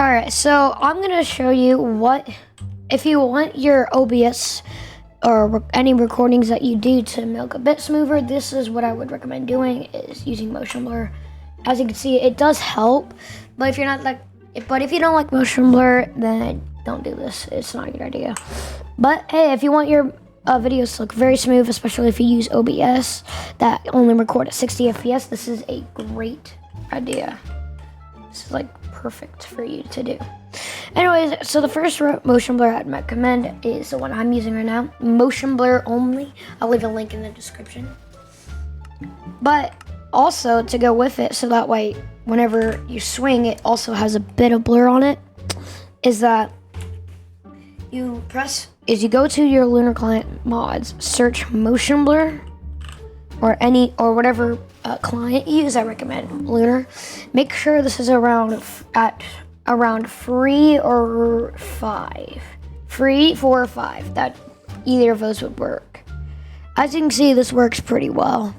Alright, so I'm gonna show you if you want your OBS or any recordings that you do to make a bit smoother, this is what I would recommend doing, is using motion blur. As you can see, it does help, but if you don't like motion blur, then don't do this. It's not a good idea. But hey, if you want your videos to look very smooth, especially if you use OBS that only record at 60 FPS, this is a great idea. This is like perfect for you to do. Anyways, so the first motion blur I'd recommend is the one I'm using right now, motion blur only. I'll leave a link in the description. But also to go with it, so that way whenever you swing, it also has a bit of blur on it, is that you go to your Lunar Client mods, search motion blur or whatever client you use. I recommend Lunar. Make sure this is around 3 or 5. 3, 4, or 5. That either of those would work. As you can see, this works pretty well.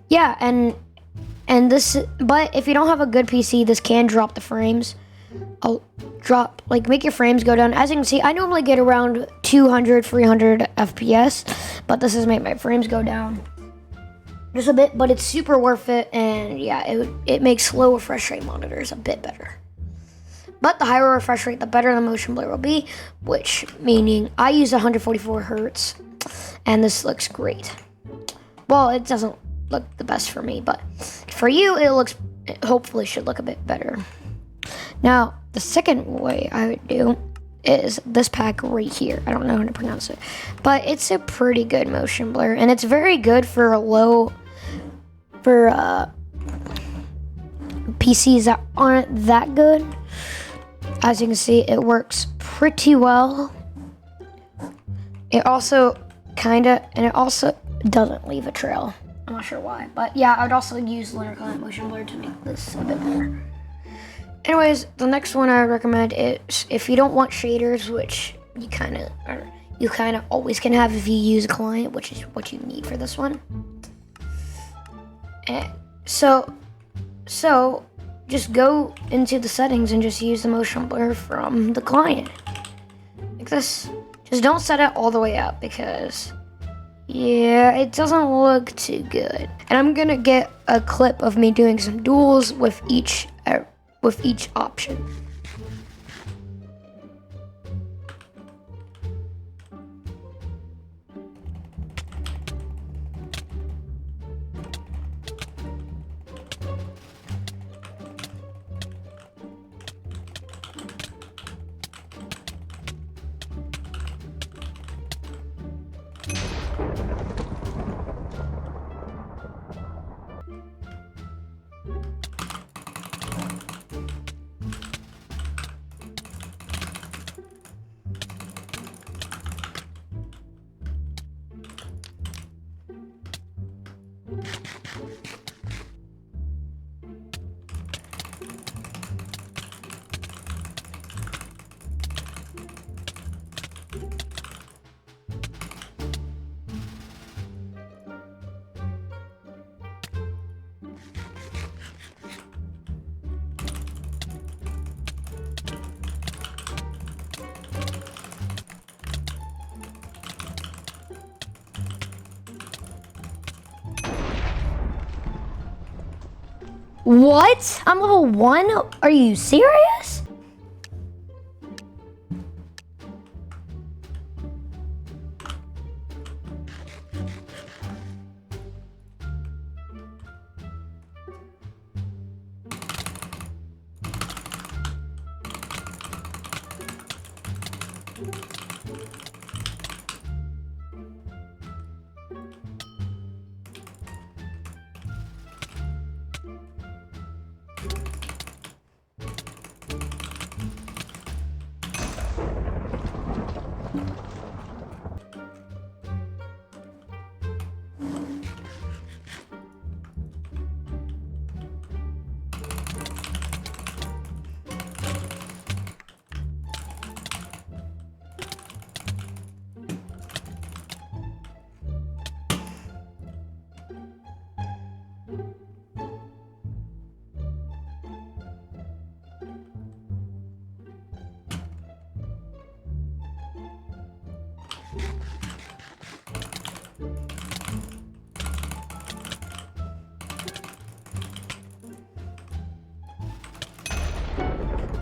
Yeah, and this, but if you don't have a good PC, this can drop the frames. Make your frames go down. As you can see, I normally get around 200, 300 FPS, but this has made my frames go down just a bit, but it's super worth it, and yeah, it makes low refresh rate monitors a bit better. But the higher refresh rate, the better the motion blur will be, which meaning I use 144 hertz, and this looks great. Well, it doesn't look the best for me, but for you, it hopefully should look a bit better. Now, the second way I would do is this pack right here. I don't know how to pronounce it, but it's a pretty good motion blur, and it's very good for PCs that aren't that good. As you can see, it works pretty well. It also doesn't leave a trail. I'm not sure why, but yeah, I would also use Lunar Client motion blur to make this a bit better. Anyways, the next one I would recommend is, if you don't want shaders, which you kind of always can have if you use a client, which is what you need for this one. And so just go into the settings and just use the motion blur from the client, like this. Just don't set it all the way up, because yeah, it doesn't look too good. And I'm gonna get a clip of me doing some duels with each option. What? I'm level 1? Are you serious?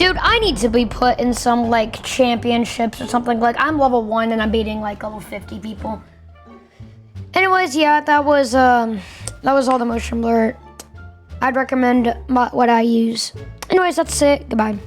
Dude, I need to be put in some like championships or something. Like I'm level 1 and I'm beating like level 50 people. Anyways, yeah, that was all the motion blur. I'd recommend what I use. Anyways, that's it. Goodbye.